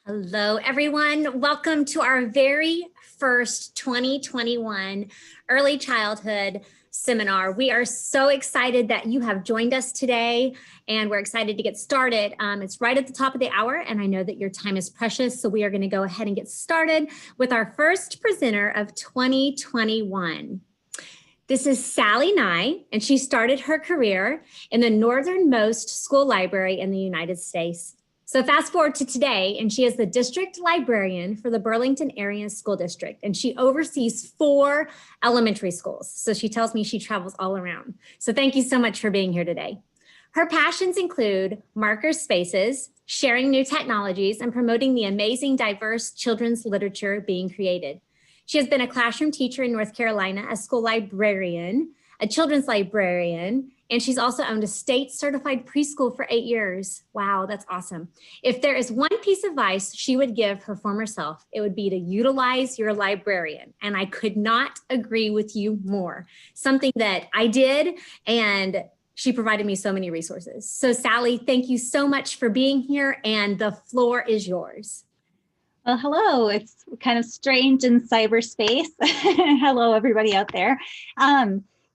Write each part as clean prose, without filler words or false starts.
Hello, everyone. Welcome to our very first 2021 Early Childhood Seminar. We are so excited that you have joined us today, and we're excited to get started. It's right at the top of the hour, and I know that your time is precious, so we are going to go ahead and get started with our first presenter of 2021. This is Sally Nye, and she started her career in the northernmost school library in the United States. So fast forward to today, and she is the district librarian for the Burlington Area School District, and she oversees 4 elementary schools. So she tells me she travels all around. So thank you so much for being here today. Her passions include marker spaces, sharing new technologies, and promoting the amazing diverse children's literature being created. She has been a classroom teacher in North Carolina, a school librarian, a children's librarian, and she's also owned a state certified preschool for 8 years. Wow, that's awesome. If there is one piece of advice she would give her former self, it would be to utilize your librarian. And I could not agree with you more. Something that I did, and she provided me so many resources. So Sally, thank you so much for being here, and the floor is yours. Well, hello. It's kind of strange in cyberspace. Hello, everybody out there.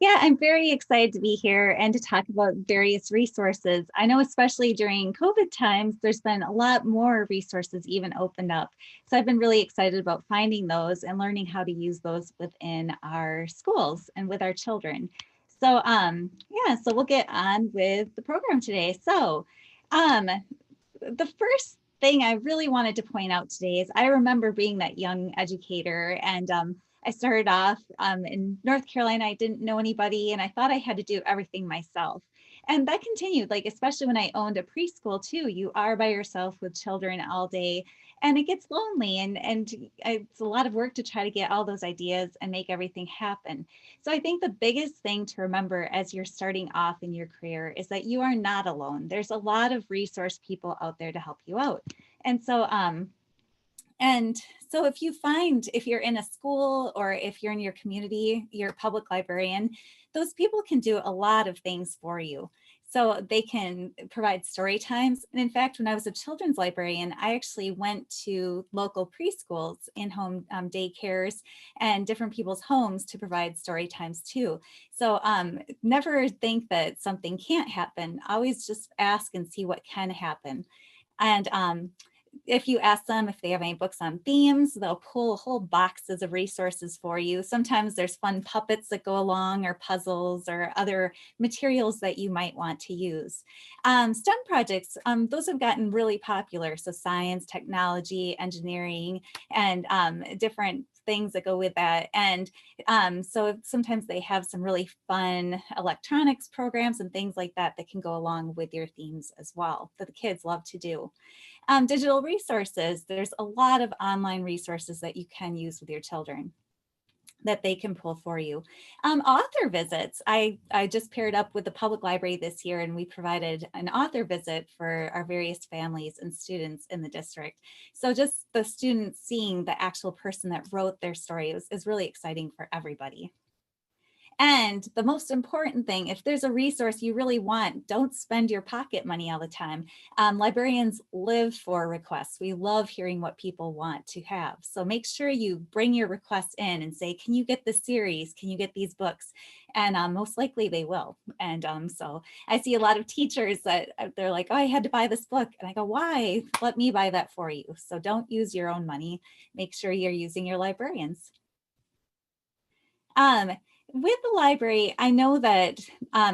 Yeah, I'm very excited to be here and to talk about various resources. I know especially during COVID times, there's been a lot more resources even opened up. So I've been really excited about finding those and learning how to use those within our schools and with our children. So yeah, so we'll get on with the program today. So the first thing I really wanted to point out today is I remember being that young educator, and I started off in North Carolina. I didn't know anybody, and I thought I had to do everything myself. And that continued, like, especially when I owned a preschool too. You are by yourself with children all day, and it gets lonely, and it's a lot of work to try to get all those ideas and make everything happen. So I think the biggest thing to remember as you're starting off in your career is that you are not alone. There's a lot of resource people out there to help you out. And so if you're in a school or if you're in your community, your public librarian, those people can do a lot of things for you. So they can provide story times. And in fact, when I was a children's librarian, I actually went to local preschools, in-home daycares, and different people's homes to provide story times too. So never think that something can't happen. Always just ask and see what can happen. And if you ask them if they have any books on themes, they'll pull whole boxes of resources for you. Sometimes there's fun puppets that go along, or puzzles, or other materials that you might want to use. STEM projects, those have gotten really popular. So science, technology, engineering, and different things that go with that. And so sometimes they have some really fun electronics programs and things like that that can go along with your themes as well, that the kids love to do. Digital resources, there's a lot of online resources that you can use with your children that they can pull for you. Author visits, I just paired up with the public library this year, and we provided an author visit for our various families and students in the district. So just the students seeing the actual person that wrote their story is really exciting for everybody. And the most important thing, if there's a resource you really want, don't spend your pocket money all the time. Librarians live for requests. We love hearing what people want to have. So make sure you bring your requests in and say, can you get this series? Can you get these books? And most likely they will. And so I see a lot of teachers that they're like, oh, I had to buy this book. And I go, why? Let me buy that for you. So don't use your own money. Make sure you're using your librarians. With the library, I know that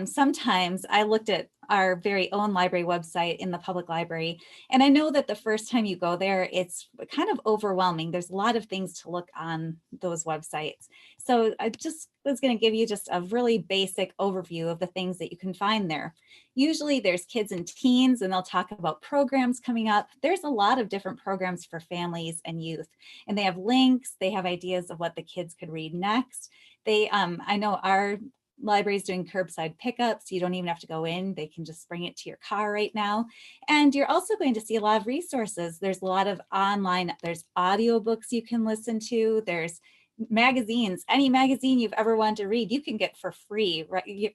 sometimes I looked at our very own library website in the public library, and I know that the first time you go there, it's kind of overwhelming. There's a lot of things to look on those websites. So I just was going to give you just a really basic overview of the things that you can find there. Usually there's kids and teens, and they'll talk about programs coming up. There's a lot of different programs for families and youth, and they have links, they have ideas of what the kids could read next. I know our library is doing curbside pickups. You don't even have to go in. They can just bring it to your car right now. And you're also going to see a lot of resources. There's a lot of online, there's audiobooks you can listen to. There's magazines, any magazine you've ever wanted to read, you can get for free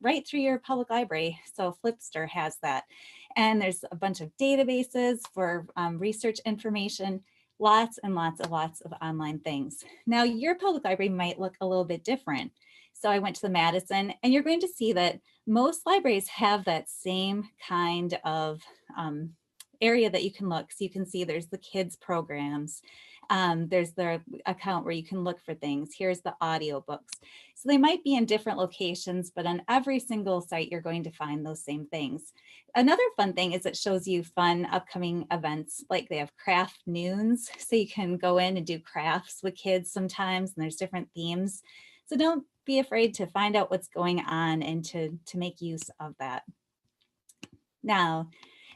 right through your public library. So Flipster has that. And there's a bunch of databases for research information, lots and lots of online things. Now your public library might look a little bit different. So I went to the Madison, and you're going to see that most libraries have that same kind of area that you can look. So you can see there's the kids programs. There's their account where you can look for things. Here's the audiobooks. So they might be in different locations, but on every single site, you're going to find those same things. Another fun thing is it shows you fun upcoming events, like they have craft noons. So you can go in and do crafts with kids sometimes, and there's different themes. So don't be afraid to find out what's going on and to make use of that. Now,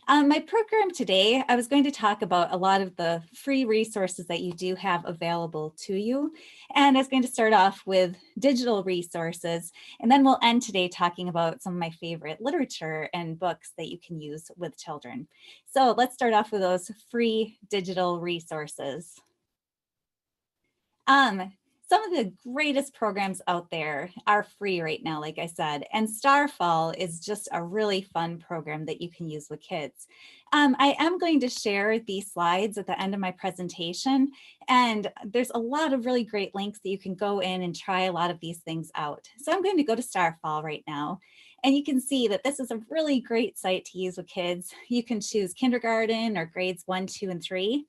my program today, I was going to talk about a lot of the free resources that you do have available to you. And I was going to start off with digital resources, and then we'll end today talking about some of my favorite literature and books that you can use with children. So let's start off with those free digital resources. Some of the greatest programs out there are free right now, like I said, and Starfall is just a really fun program that you can use with kids. I am going to share these slides at the end of my presentation, and there's a lot of really great links that you can go in and try a lot of these things out. So I'm going to go to Starfall right now, and you can see that this is a really great site to use with kids. You can choose kindergarten or grades 1, 2, and 3.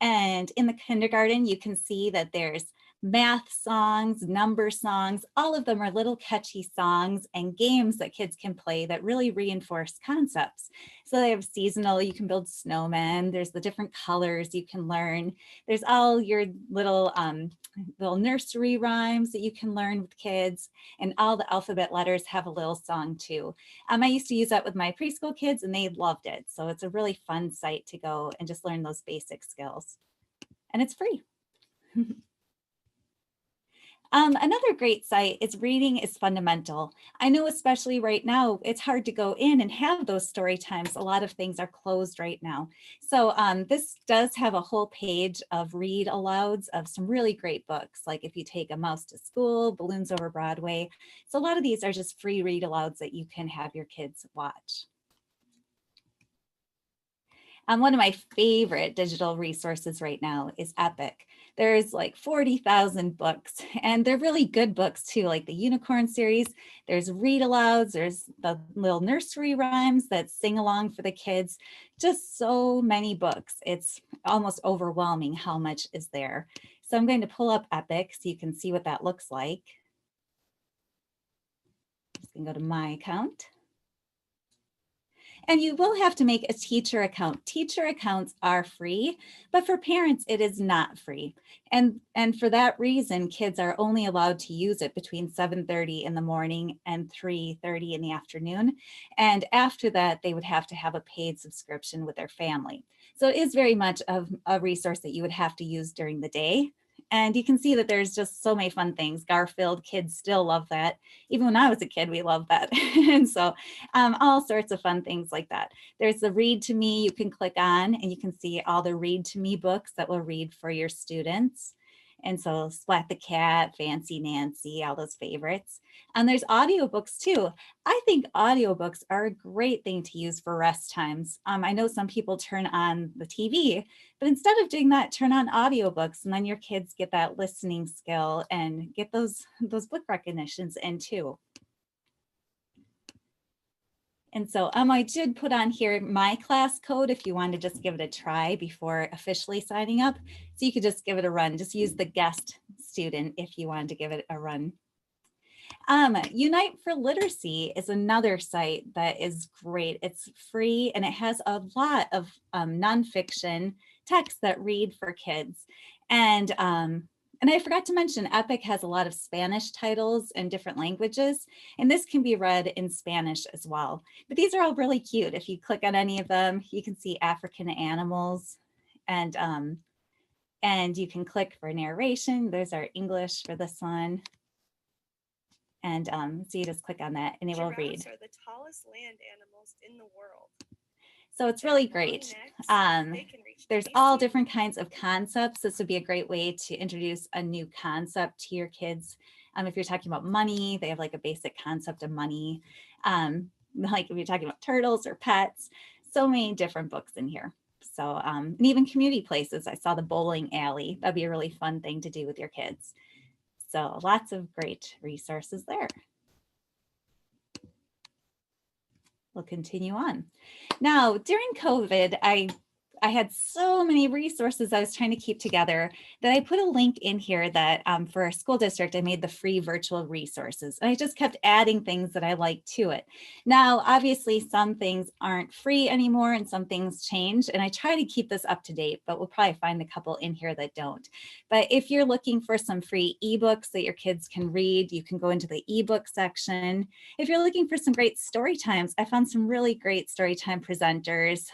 And in the kindergarten, you can see that there's math songs, number songs, all of them are little catchy songs and games that kids can play that really reinforce concepts. So they have seasonal, you can build snowmen, there's the different colors you can learn. There's all your little nursery rhymes that you can learn with kids, and all the alphabet letters have a little song too. I used to use that with my preschool kids and they loved it. So it's a really fun site to go and just learn those basic skills. And it's free. Another great site is Reading is Fundamental. I know especially right now, it's hard to go in and have those story times. A lot of things are closed right now. So this does have a whole page of read alouds of some really great books, like If You Take a Mouse to School, Balloons Over Broadway. So a lot of these are just free read alouds that you can have your kids watch. One of my favorite digital resources right now is Epic. There's like 40,000 books, and they're really good books too, like the Unicorn series. There's read alouds, there's the little nursery rhymes that sing along for the kids. Just so many books. It's almost overwhelming how much is there. So I'm going to pull up Epic so you can see what that looks like. I'm just going to go to my account. And you will have to make a teacher account. Teacher accounts are free, but for parents, it is not free. And for that reason, kids are only allowed to use it between 7:30 in the morning and 3:30 in the afternoon. And after that, they would have to have a paid subscription with their family. So it is very much of a resource that you would have to use during the day. And you can see that there's just so many fun things. Garfield, kids still love that. Even when I was a kid, we loved that. And so all sorts of fun things like that. There's the Read to Me you can click on, and you can see all the Read to Me books that will read for your students. And so Splat the Cat, Fancy Nancy, all those favorites. And there's audiobooks too. I think audiobooks are a great thing to use for rest times. I know some people turn on the TV, but instead of doing that, turn on audiobooks, and then your kids get that listening skill and get those book recognitions in too. And so I did put on here my class code if you want to just give it a try before officially signing up. So you could just give it a run. Just use the guest student if you wanted to give it a run. Unite for Literacy is another site that is great. It's free and it has a lot of nonfiction texts that read for kids. And I forgot to mention, Epic has a lot of Spanish titles in different languages, and this can be read in Spanish as well. But these are all really cute. If you click on any of them, you can see African animals, and you can click for narration. There's our English for this one. And so you just click on that and it will read. Giraffes are the tallest land animals in the world. So it's really great. There's all different kinds of concepts. This would be a great way to introduce a new concept to your kids. If you're talking about money, they have like a basic concept of money. Like if you're talking about turtles or pets, so many different books in here. So, and even community places. I saw the bowling alley. That'd be a really fun thing to do with your kids. So lots of great resources there. We'll continue on. Now, during COVID, I had so many resources I was trying to keep together that I put a link in here that for our school district, I made the free virtual resources. And I just kept adding things that I liked to it. Now, obviously, some things aren't free anymore and some things change. And I try to keep this up to date, but we'll probably find a couple in here that don't. But if you're looking for some free ebooks that your kids can read, you can go into the ebook section. If you're looking for some great story times, I found some really great story time presenters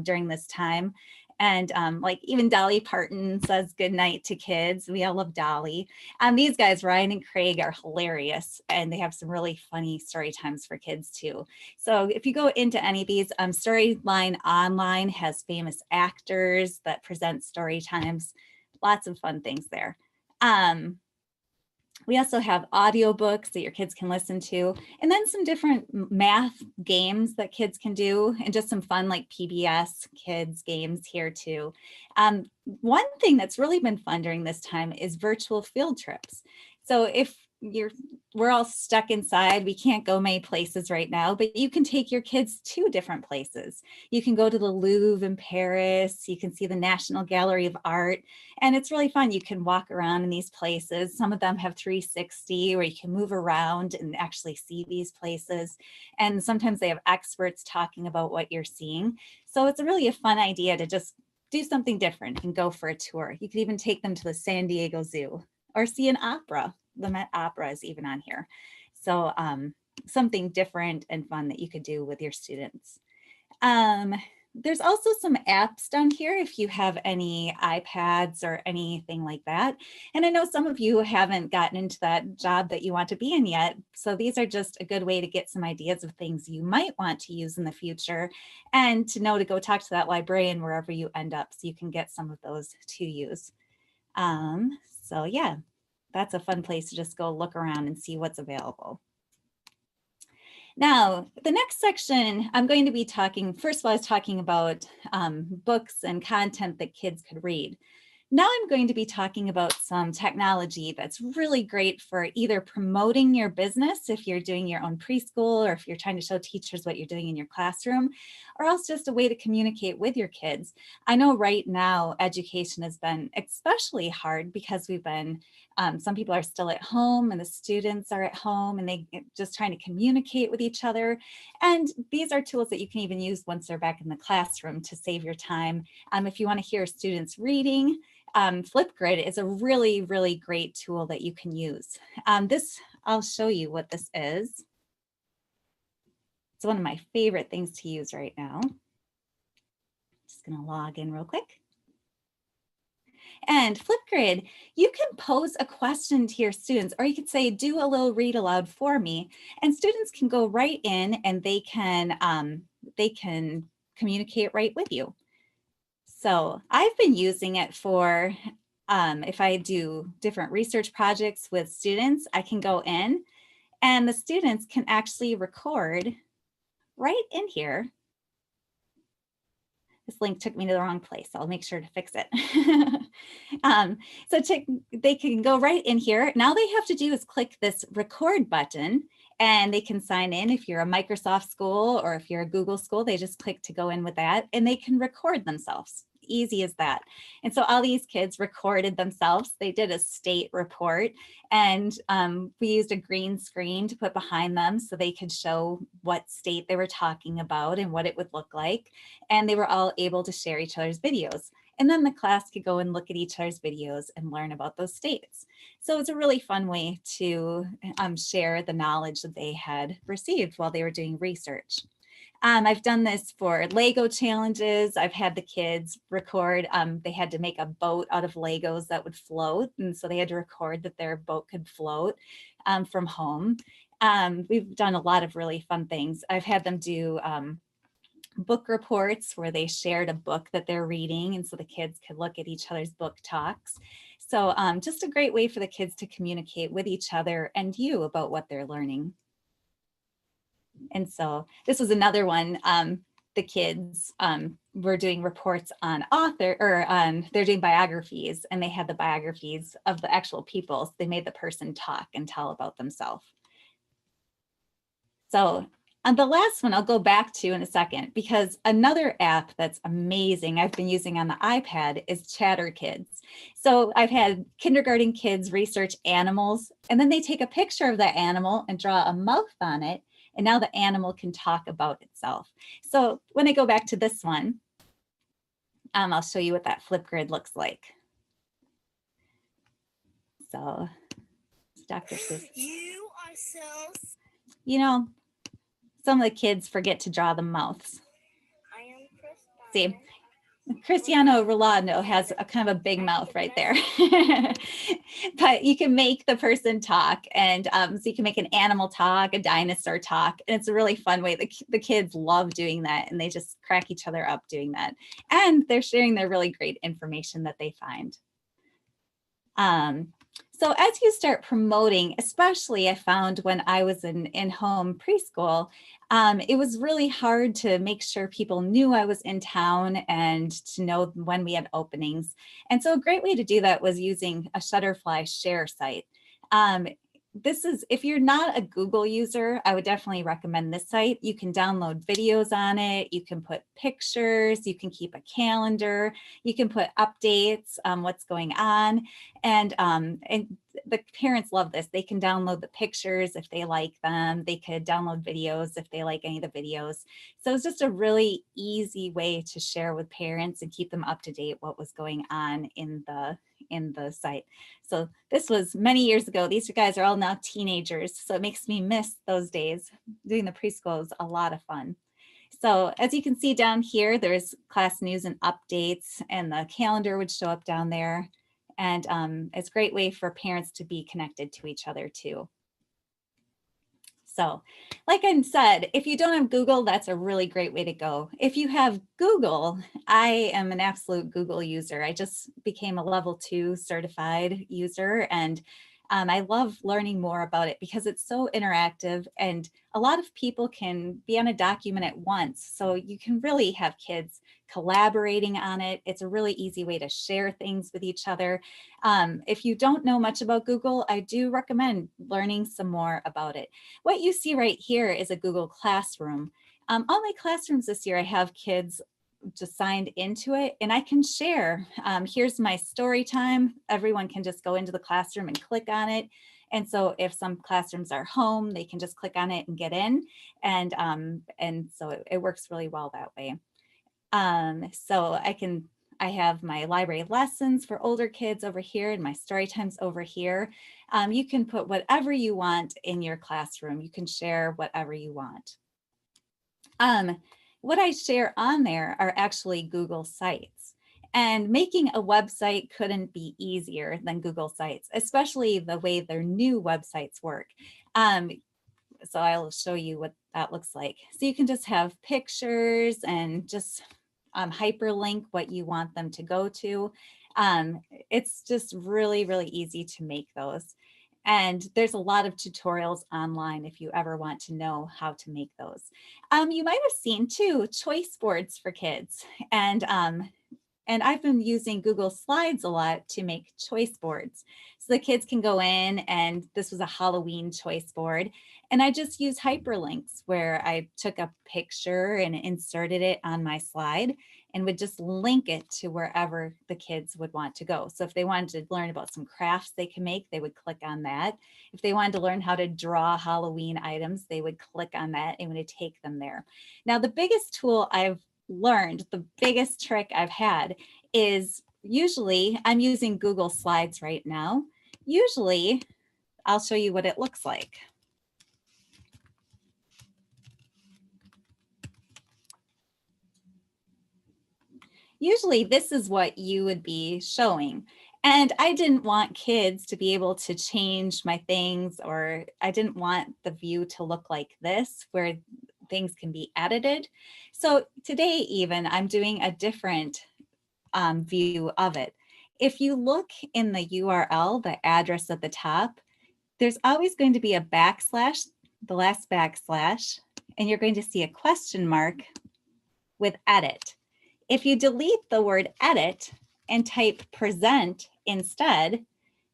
during this time. And like even Dolly Parton says good night to kids. We all love Dolly. These guys, Ryan and Craig, are hilarious, and they have some really funny story times for kids too. So if you go into any of these, Storyline Online has famous actors that present story times. Lots of fun things there. We also have audiobooks that your kids can listen to, and then some different math games that kids can do, and just some fun like PBS kids games here too. One thing that's really been fun during this time is virtual field trips. So if we're all stuck inside, we can't go many places right now, but you can take your kids to different places. You can go to the Louvre in Paris, you can see the National Gallery of Art, and it's really fun. You can walk around in these places. Some of them have 360 where you can move around and actually see these places. And sometimes they have experts talking about what you're seeing. So it's really a fun idea to just do something different and go for a tour. You could even take them to the San Diego Zoo or see an opera. The Met Opera is even on here. So something different and fun that you could do with your students. There's also some apps down here if you have any iPads or anything like that. And I know some of you haven't gotten into that job that you want to be in yet. So these are just a good way to get some ideas of things you might want to use in the future and to know to go talk to that librarian wherever you end up so you can get some of those to use. So yeah, that's a fun place to just go look around and see what's available. Now, the next section, I'm going to be talking, first of all, I was talking about books and content that kids could read. Now I'm going to be talking about some technology that's really great for either promoting your business if you're doing your own preschool or if you're trying to show teachers what you're doing in your classroom, or else just a way to communicate with your kids. I know right now education has been especially hard because we've been, some people are still at home and the students are at home and they just trying to communicate with each other. And these are tools that you can even use once they're back in the classroom to save your time. If you want to hear students reading, Flipgrid is a really, really great tool that you can use. I'll show you what this is. It's one of my favorite things to use right now. Just gonna log in real quick. And Flipgrid, you can pose a question to your students, or you could say, do a little read aloud for me. And students can go right in and they can communicate right with you. So I've been using it for, if I do different research projects with students, I can go in and the students can actually record right in here. This link took me to the wrong place. I'll make sure to fix it. They can go right in here. Now they have to do is click this record button and they can sign in. If you're a Microsoft school or if you're a Google school, they just click to go in with that and they can record themselves. Easy as that. And so all these kids recorded themselves. They did a state report and we used a green screen to put behind them so they could show what state they were talking about and what it would look like. And they were all able to share each other's videos. And then the class could go and look at each other's videos and learn about those states. So it's a really fun way to share the knowledge that they had received while they were doing research. I've done this for Lego challenges. I've had the kids record, they had to make a boat out of Legos that would float. And so they had to record that their boat could float from home. We've done a lot of really fun things. I've had them do book reports where they shared a book that they're reading, and so the kids could look at each other's book talks. So just a great way for the kids to communicate with each other and you about what they're learning. And so this was another one. The kids were doing reports on they're doing biographies, and they had the biographies of the actual people. So they made the person talk and tell about themselves. So on the last one, I'll go back to in a second, because another app that's amazing I've been using on the iPad is Chatter Kids. So I've had kindergarten kids research animals, and then they take a picture of that animal and draw a mouth on it. And now the animal can talk about itself. So when I go back to this one, I'll show you what that flip grid looks like. So, Dr. Seuss. You are so... You know, some of the kids forget to draw the mouths. I am Chris. See, Cristiano Ronaldo has a kind of a big mouth right there. But you can make the person talk, and so you can make an animal talk, a dinosaur talk, and it's a really fun way. The kids love doing that, and they just crack each other up doing that. And they're sharing their really great information that they find. So as you start promoting, especially I found when I was in home preschool, it was really hard to make sure people knew I was in town and to know when we had openings. And so a great way to do that was using a Shutterfly share site. This is, if you're not a Google user, I would definitely recommend this site. You can download videos on it. You can put pictures. You can keep a calendar. You can put updates on what's going on. And the parents love this. They can download the pictures if they like them. They could download videos if they like any of the videos. So it's just a really easy way to share with parents and keep them up to date what was going on in the site. So this was many years ago. These guys are all now teenagers, so it makes me miss those days. Doing the preschool is a lot of fun. So as you can see down here, there's class news and updates, and the calendar would show up down there. And it's a great way for parents to be connected to each other too. So like I said, if you don't have Google, that's a really great way to go. If you have Google, I am an absolute Google user. I just became a level 2 certified user, and I love learning more about it because it's so interactive, and a lot of people can be on a document at once. So you can really have kids collaborating on it. It's a really easy way to share things with each other. If you don't know much about Google, I do recommend learning some more about it. What you see right here is a Google Classroom. All my classrooms this year, I have kids just signed into it, and I can share. Here's my story time. Everyone can just go into the classroom and click on it. And so if some classrooms are home, they can just click on it and get in. And so it works really well that way. So I have my library lessons for older kids over here and my story times over here. You can put whatever you want in your classroom. You can share whatever you want. What I share on there are actually Google Sites, and making a website couldn't be easier than Google Sites, especially the way their new websites work. So I'll show you what that looks like. So you can just have pictures and just hyperlink what you want them to go to. It's just really, really easy to make those. And there's a lot of tutorials online if you ever want to know how to make those. You might have seen too, choice boards for kids. And I've been using Google Slides a lot to make choice boards. So the kids can go in, and this was a Halloween choice board. And I just use hyperlinks where I took a picture and inserted it on my slide and would just link it to wherever the kids would want to go. So if they wanted to learn about some crafts they can make, they would click on that. If they wanted to learn how to draw Halloween items, they would click on that and it would take them there. Now, the biggest tool I've learned, the biggest trick I've had is usually I'm using Google Slides right now. Usually I'll show you what it looks like. Usually this is what you would be showing. And I didn't want kids to be able to change my things, or I didn't want the view to look like this, where things can be edited. So today even I'm doing a different view of it. If you look in the URL, the address at the top, there's always going to be a backslash, the last backslash, and you're going to see a question mark with edit. If you delete the word edit and type present instead,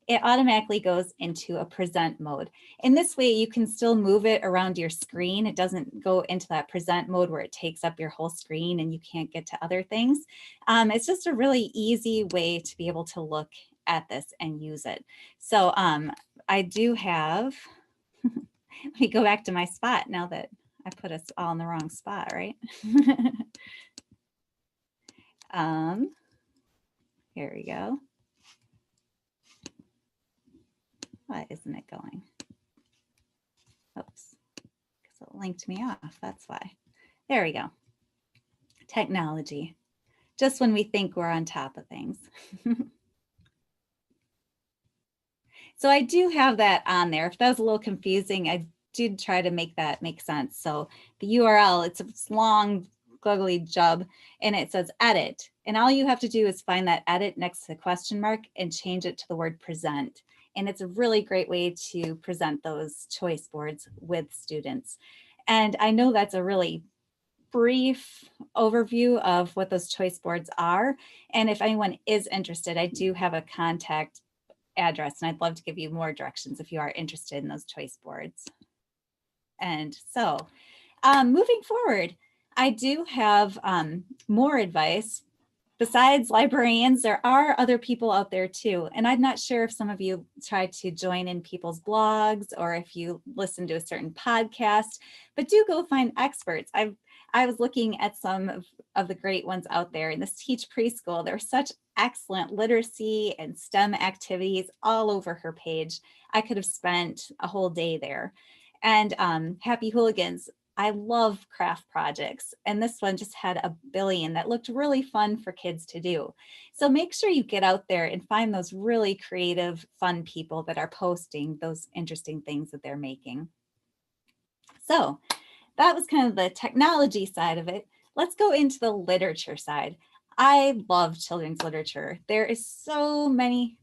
it automatically goes into a present mode. In this way, you can still move it around your screen. It doesn't go into that present mode where it takes up your whole screen and you can't get to other things. It's just a really easy way to be able to look at this and use it. So I do have, let me go back to my spot now that I put us all in the wrong spot, right? Here we go. Why isn't it going? Oops, because it linked me off, that's why. There we go. Technology, just when we think we're on top of things. So I do have that on there. If that was a little confusing, I did try to make that make sense. So the URL, it's a long, googly job, and it says edit. And all you have to do is find that edit next to the question mark and change it to the word present. And it's a really great way to present those choice boards with students. And I know that's a really brief overview of what those choice boards are. And if anyone is interested, I do have a contact address, and I'd love to give you more directions if you are interested in those choice boards. And so moving forward, I do have more advice. Besides librarians, there are other people out there too. And I'm not sure if some of you try to join in people's blogs or if you listen to a certain podcast, but do go find experts. I was looking at some of the great ones out there in this Teach Preschool. There's such excellent literacy and STEM activities all over her page. I could have spent a whole day there. And Happy Hooligans, I love craft projects, and this one just had a billion that looked really fun for kids to do. So make sure you get out there and find those really creative, fun people that are posting those interesting things that they're making. So that was kind of the technology side of it. Let's go into the literature side. I love children's literature. There's so many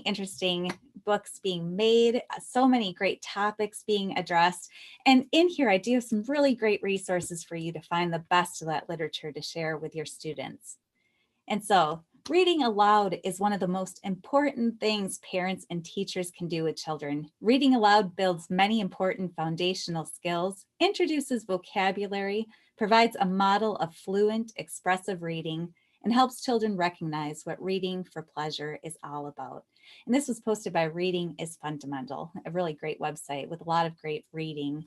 interesting books being made, so many great topics being addressed. And in here, I do have some really great resources for you to find the best of that literature to share with your students. And so reading aloud is one of the most important things parents and teachers can do with children. Reading aloud builds many important foundational skills, introduces vocabulary, provides a model of fluent, expressive reading, and helps children recognize what reading for pleasure is all about. And this was posted by Reading is Fundamental, a really great website with a lot of great reading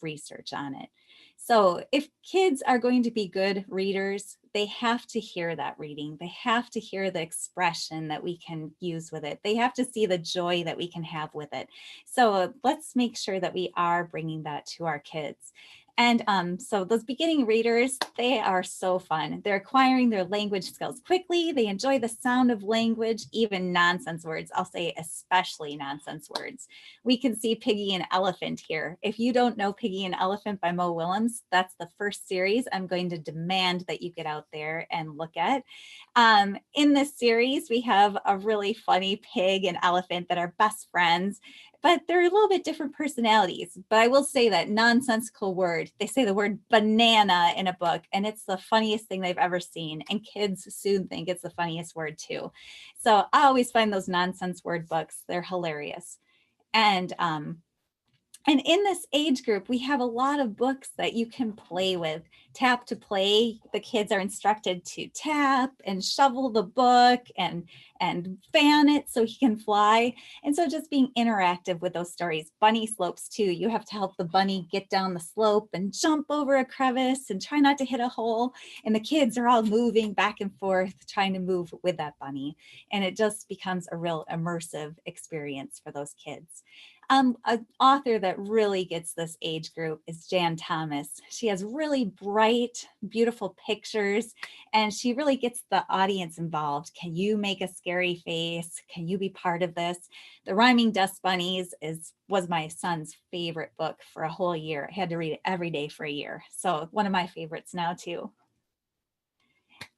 research on it. So if kids are going to be good readers, they have to hear that reading. They have to hear the expression that we can use with it. They have to see the joy that we can have with it. So let's make sure that we are bringing that to our kids. And so those beginning readers, they are so fun. They're acquiring their language skills quickly. They enjoy the sound of language, even nonsense words. I'll say especially nonsense words. We can see Piggy and Elephant here. If you don't know Piggy and Elephant by Mo Willems, that's the first series I'm going to demand that you get out there and look at. In this series, we have a really funny pig and elephant that are best friends, but they're a little bit different personalities. But I will say that nonsensical word, they say the word banana in a book, and it's the funniest thing they've ever seen. And kids soon think it's the funniest word too. So I always find those nonsense word books, they're hilarious. And in this age group, we have a lot of books that you can play with. Tap to play, the kids are instructed to tap and shovel the book and fan it so he can fly. And so just being interactive with those stories. Bunny slopes too, you have to help the bunny get down the slope and jump over a crevice and try not to hit a hole. And the kids are all moving back and forth, trying to move with that bunny. And it just becomes a real immersive experience for those kids. An author that really gets this age group is Jan Thomas. She has really bright, beautiful pictures, and she really gets the audience involved. Can you make a scary face? Can you be part of this? The Rhyming Dust Bunnies was my son's favorite book for a whole year. I had to read it every day for a year. So one of my favorites now too.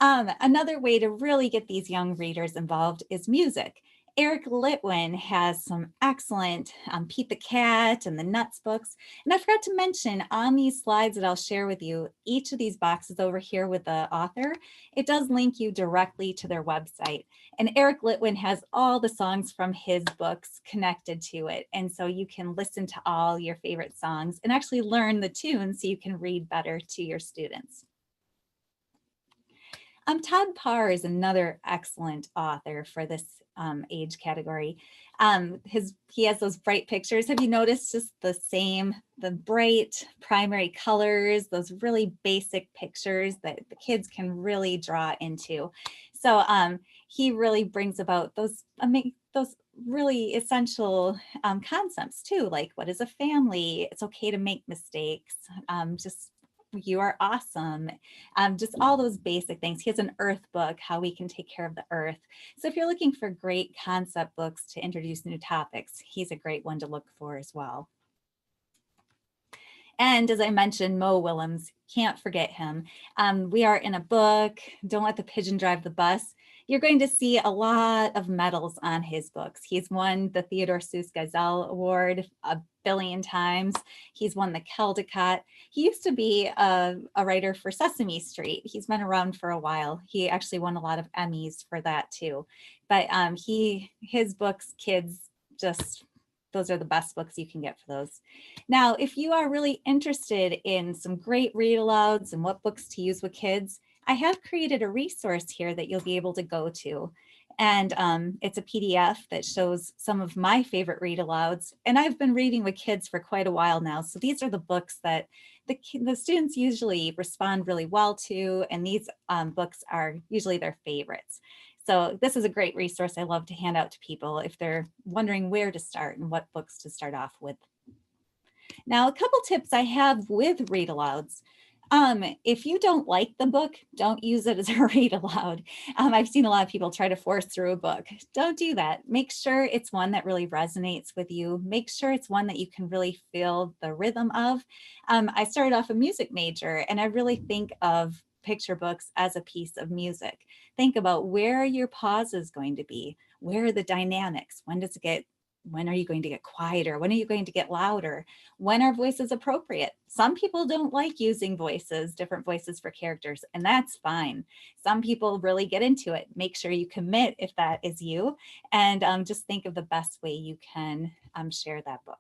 Another way to really get these young readers involved is music. Eric Litwin has some excellent Pete the Cat and the Nuts books. And I forgot to mention on these slides that I'll share with you, each of these boxes over here with the author, it does link you directly to their website. And Eric Litwin has all the songs from his books connected to it. And so you can listen to all your favorite songs and actually learn the tunes so you can read better to your students. Todd Parr is another excellent author for this age category. He has those bright pictures. Have you noticed just the bright primary colors, those really basic pictures that the kids can really draw into. So he really brings about those really essential concepts too, like what is a family? It's okay to make mistakes. You are awesome. Just all those basic things. He has an earth book, how we can take care of the earth. So if you're looking for great concept books to introduce new topics, he's a great one to look for as well. And as I mentioned, Mo Willems, can't forget him. We are in a book, Don't Let the Pigeon Drive the Bus. You're going to see a lot of medals on his books. He's won the Theodore Seuss Gazelle Award a billion times. He's won the Caldecott. He used to be a writer for Sesame Street. He's been around for a while. He actually won a lot of Emmys for that too. But his books, kids, just those are the best books you can get for those. Now, if you are really interested in some great read alouds and what books to use with kids, I have created a resource here that you'll be able to go to. And it's a PDF that shows some of my favorite read alouds. And I've been reading with kids for quite a while now. So these are the books that the students usually respond really well to. And these books are usually their favorites. So this is a great resource I love to hand out to people if they're wondering where to start and what books to start off with. Now, a couple tips I have with read alouds. If you don't like the book, don't use it as a read aloud. I've seen a lot of people try to force through a book. Don't do that. Make sure it's one that really resonates with you. Make sure it's one that you can really feel the rhythm of. I started off a music major, and I really think of picture books as a piece of music. Think about where are your pauses going to be? Where are the dynamics? When are you going to get quieter? When are you going to get louder? When are voices appropriate? Some people don't like using different voices for characters, and that's fine. Some people really get into it. Make sure you commit if that is you, and just think of the best way you can share that book.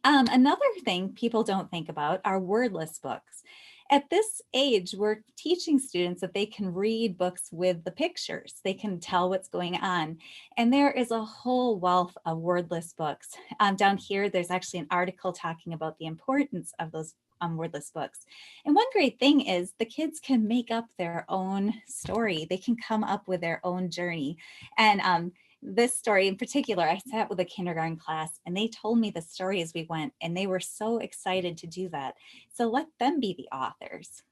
Another thing people don't think about are wordless books. At this age, we're teaching students that they can read books with the pictures. They can tell what's going on. And there is a whole wealth of wordless books. Down here, there's actually an article talking about the importance of those wordless books. And one great thing is the kids can make up their own story. They can come up with their own journey. And this story in particular, I sat with a kindergarten class and they told me the story as we went, and they were so excited to do that. So let them be the authors.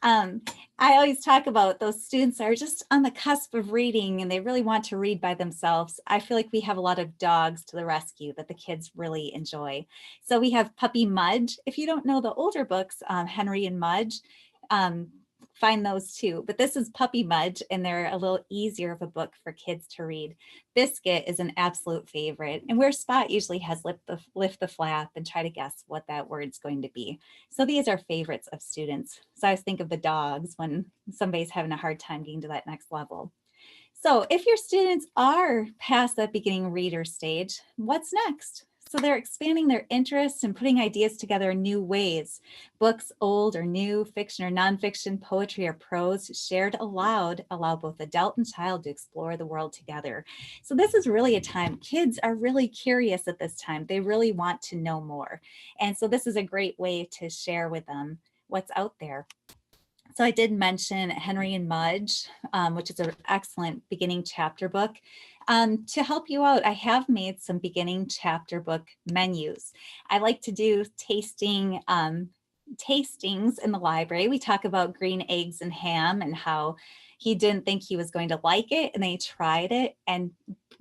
I always talk about those students that are just on the cusp of reading and they really want to read by themselves. I feel like we have a lot of dogs to the rescue that the kids really enjoy. So we have Puppy Mudge. If you don't know the older books, Henry and Mudge, find those too, but this is Puppy Mudge, and they're a little easier of a book for kids to read. Biscuit is an absolute favorite, and where Spot usually has lift the flap and try to guess what that word's going to be. So these are favorites of students. So I always think of the dogs when somebody's having a hard time getting to that next level. So if your students are past that beginning reader stage, what's next? So they're expanding their interests and putting ideas together in new ways. Books, old or new, fiction or nonfiction, poetry or prose, shared aloud, allow both adult and child to explore the world together. So this is really a time, kids are really curious at this time. They really want to know more. And so this is a great way to share with them what's out there. So I did mention Henry and Mudge, which is an excellent beginning chapter book. To help you out, I have made some beginning chapter book menus. I like to do tastings in the library. We talk about green eggs and ham and how he didn't think he was going to like it, and they tried it, and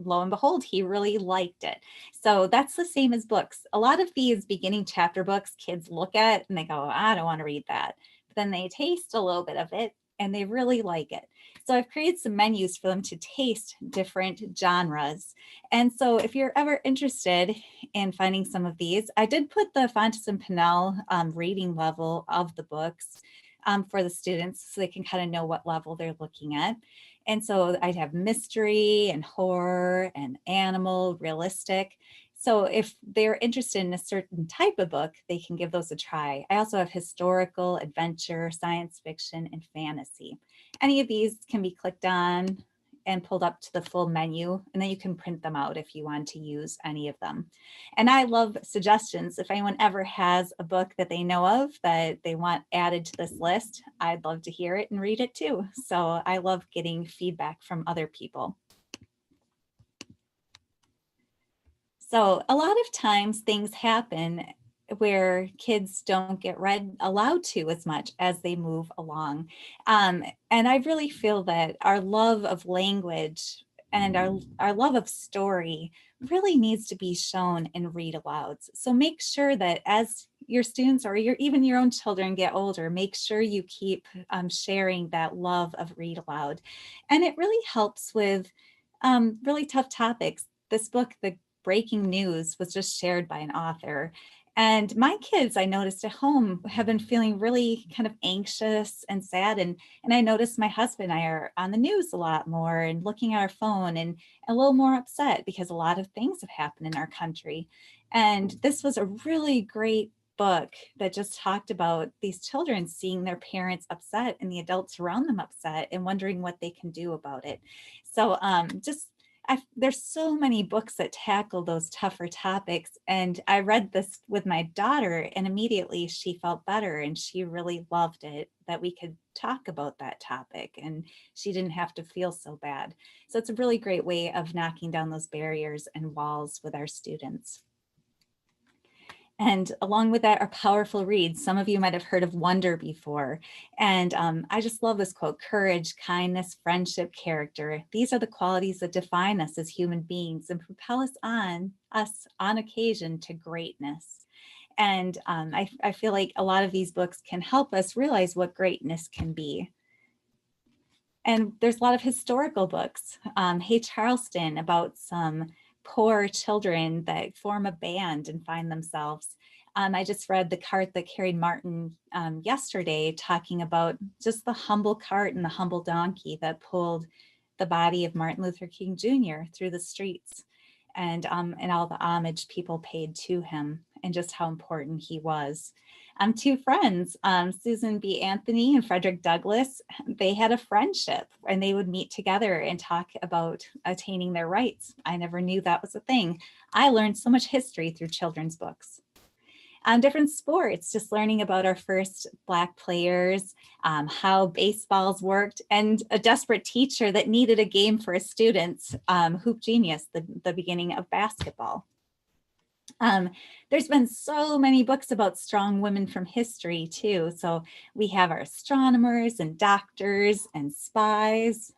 lo and behold, he really liked it. So that's the same as books. A lot of these beginning chapter books, kids look at and they go, I don't want to read that. But then they taste a little bit of it and they really like it. So I've created some menus for them to taste different genres. And so if you're ever interested in finding some of these, I did put the Fontes and Pinnell reading level of the books for the students so they can kind of know what level they're looking at. And so I'd have mystery and horror and animal, realistic. So if they're interested in a certain type of book, they can give those a try. I also have historical, adventure, science fiction, and fantasy. Any of these can be clicked on and pulled up to the full menu, and then you can print them out if you want to use any of them. And I love suggestions. If anyone ever has a book that they know of that they want added to this list, I'd love to hear it and read it too. So I love getting feedback from other people. So a lot of times things happen where kids don't get read aloud to as much as they move along. And I really feel that our love of language and our love of story really needs to be shown in read alouds. So make sure that as your students or even your own children get older, make sure you keep sharing that love of read aloud. And it really helps with really tough topics. This book, The Breaking News, was just shared by an author. And my kids, I noticed at home, have been feeling really kind of anxious and sad. And I noticed my husband and I are on the news a lot more and looking at our phone and a little more upset because a lot of things have happened in our country. And this was a really great book that just talked about these children seeing their parents upset and the adults around them upset and wondering what they can do about it. So there's so many books that tackle those tougher topics. And I read this with my daughter and immediately she felt better and she really loved it that we could talk about that topic and she didn't have to feel so bad. So it's a really great way of knocking down those barriers and walls with our students. And along with that are powerful reads. Some of you might have heard of Wonder before. And I just love this quote: courage, kindness, friendship, character. These are the qualities that define us as human beings and propel us on occasion to greatness. And I feel like a lot of these books can help us realize what greatness can be. And there's a lot of historical books. Hey Charleston, about some poor children that form a band and find themselves. I just read The Cart That Carried Martin yesterday, talking about just the humble cart and the humble donkey that pulled the body of Martin Luther King Jr. through the streets, and all the homage people paid to him and just how important he was. Two friends, Susan B. Anthony and Frederick Douglass, they had a friendship and they would meet together and talk about attaining their rights. I never knew that was a thing. I learned so much history through children's books. Different sports, just learning about our first Black players, how baseballs worked, and a desperate teacher that needed a game for his students, Hoop Genius, the beginning of basketball. There's been so many books about strong women from history too. So we have our astronomers and doctors and spies.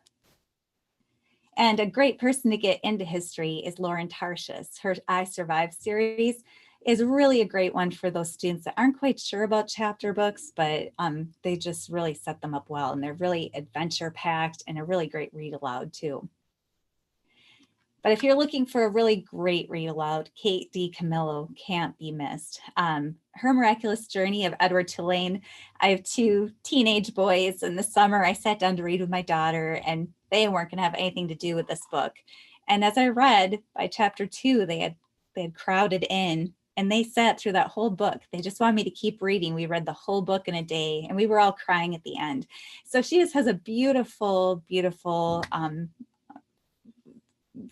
And a great person to get into history is Lauren Tarshish. Her I Survived series is really a great one for those students that aren't quite sure about chapter books, but they just really set them up well. And they're really adventure packed and a really great read aloud too. But if you're looking for a really great read aloud, Kate D. Camillo can't be missed. Her Miraculous Journey of Edward Tulane. I have two teenage boys, and this summer I sat down to read with my daughter, and they weren't going to have anything to do with this book. And as I read, by chapter 2, they had crowded in, and they sat through that whole book. They just wanted me to keep reading. We read the whole book in a day, and we were all crying at the end. So she just has a beautiful, beautiful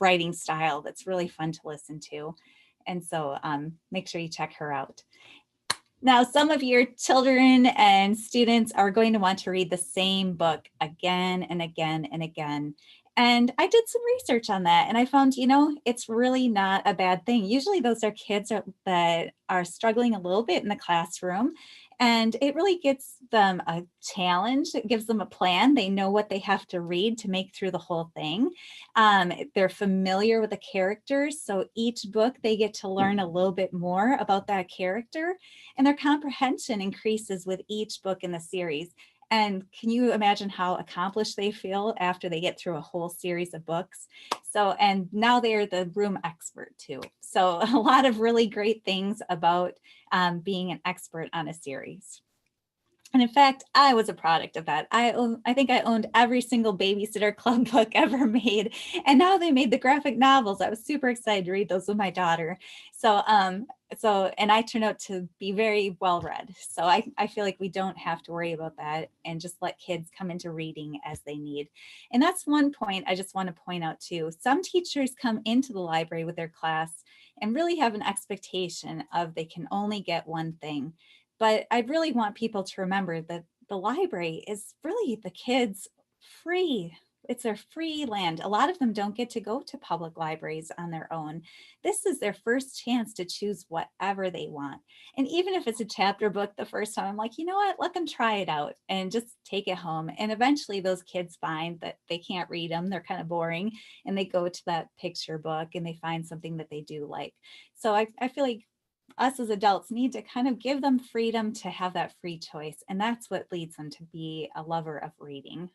writing style that's really fun to listen to. And so make sure you check her out. Now, some of your children and students are going to want to read the same book again and again and again. And I did some research on that and I found, it's really not a bad thing. Usually those are kids that are struggling a little bit in the classroom. And it really gives them a challenge. It gives them a plan. They know what they have to read to make through the whole thing. They're familiar with the characters. So each book they get to learn a little bit more about that character, and their comprehension increases with each book in the series. And can you imagine how accomplished they feel after they get through a whole series of books? So, and now they're the room expert too. So a lot of really great things about being an expert on a series. And in fact, I was a product of that. I think I owned every single Babysitter Club book ever made. And now they made the graphic novels. I was super excited to read those with my daughter. And I turned out to be very well read. So I feel like we don't have to worry about that and just let kids come into reading as they need. And that's one point I just want to point out too. Some teachers come into the library with their class and really have an expectation of they can only get one thing. But I really want people to remember that the library is really the kids' free. It's their free land. A lot of them don't get to go to public libraries on their own. This is their first chance to choose whatever they want. And even if it's a chapter book the first time, I'm like, you know what, let them try it out and just take it home. And eventually those kids find that they can't read them. They're kind of boring. And they go to that picture book and they find something that they do like. So I feel like us as adults need to kind of give them freedom to have that free choice. And that's what leads them to be a lover of reading.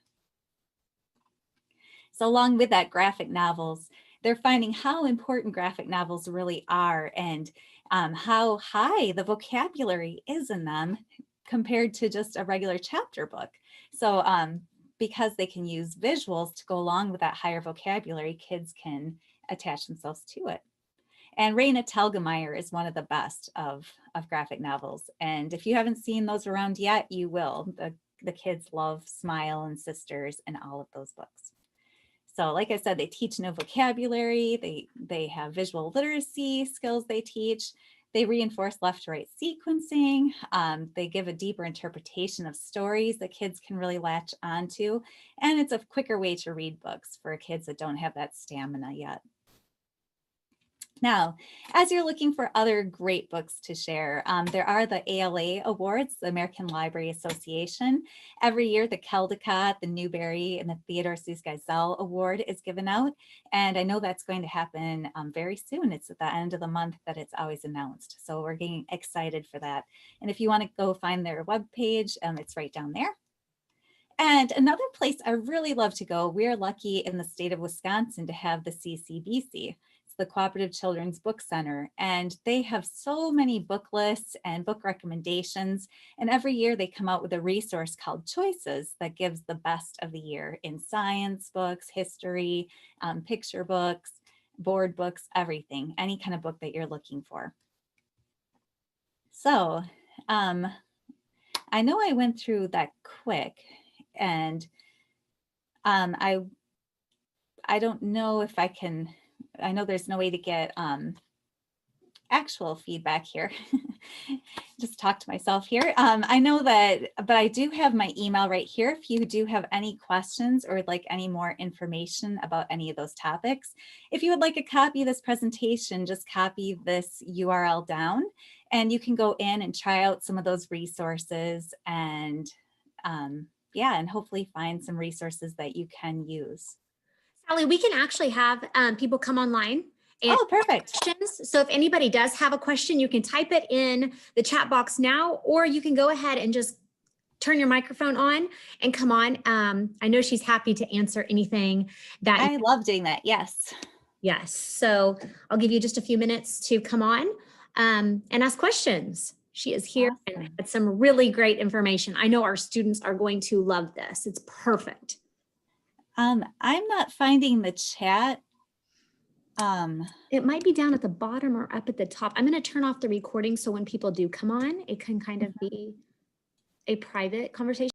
So along with that, graphic novels, they're finding how important graphic novels really are and how high the vocabulary is in them compared to just a regular chapter book. So because they can use visuals to go along with that higher vocabulary, kids can attach themselves to it. And Raina Telgemeier is one of the best of graphic novels. And if you haven't seen those around yet, you will. The kids love Smile and Sisters and all of those books. So like I said, they teach new vocabulary. They have visual literacy skills they teach. They reinforce left to right sequencing. They give a deeper interpretation of stories that kids can really latch onto. And it's a quicker way to read books for kids that don't have that stamina yet. Now, as you're looking for other great books to share, there are the ALA Awards, the American Library Association. Every year, the Caldecott, the Newbery, and the Theodore Seuss Geisel Award is given out. And I know that's going to happen very soon. It's at the end of the month that it's always announced. So we're getting excited for that. And if you want to go find their webpage, it's right down there. And another place I really love to go, we're lucky in the state of Wisconsin to have the CCBC. The Cooperative Children's Book Center, and they have so many book lists and book recommendations, and every year they come out with a resource called Choices that gives the best of the year in science books, history, picture books, board books, everything, any kind of book that you're looking for. So I know I went through that quick, and I don't know if I can. I know there's no way to get actual feedback here. Just talk to myself here. I know that, but I do have my email right here. If you do have any questions or would like any more information about any of those topics, if you would like a copy of this presentation, just copy this URL down and you can go in and try out some of those resources and yeah, and hopefully find some resources that you can use. Sally, we can actually have people come online and perfect. Questions. So if anybody does have a question, you can type it in the chat box now, or you can go ahead and just turn your microphone on and come on. I know she's happy to answer anything that I love doing that. Yes. Yes. So I'll give you just a few minutes to come on and ask questions. She is here and had some really great information. I know our students are going to love this. It's perfect. I'm not finding the chat. It might be down at the bottom or up at the top. I'm going to turn off the recording so when people do come on, it can kind of be a private conversation.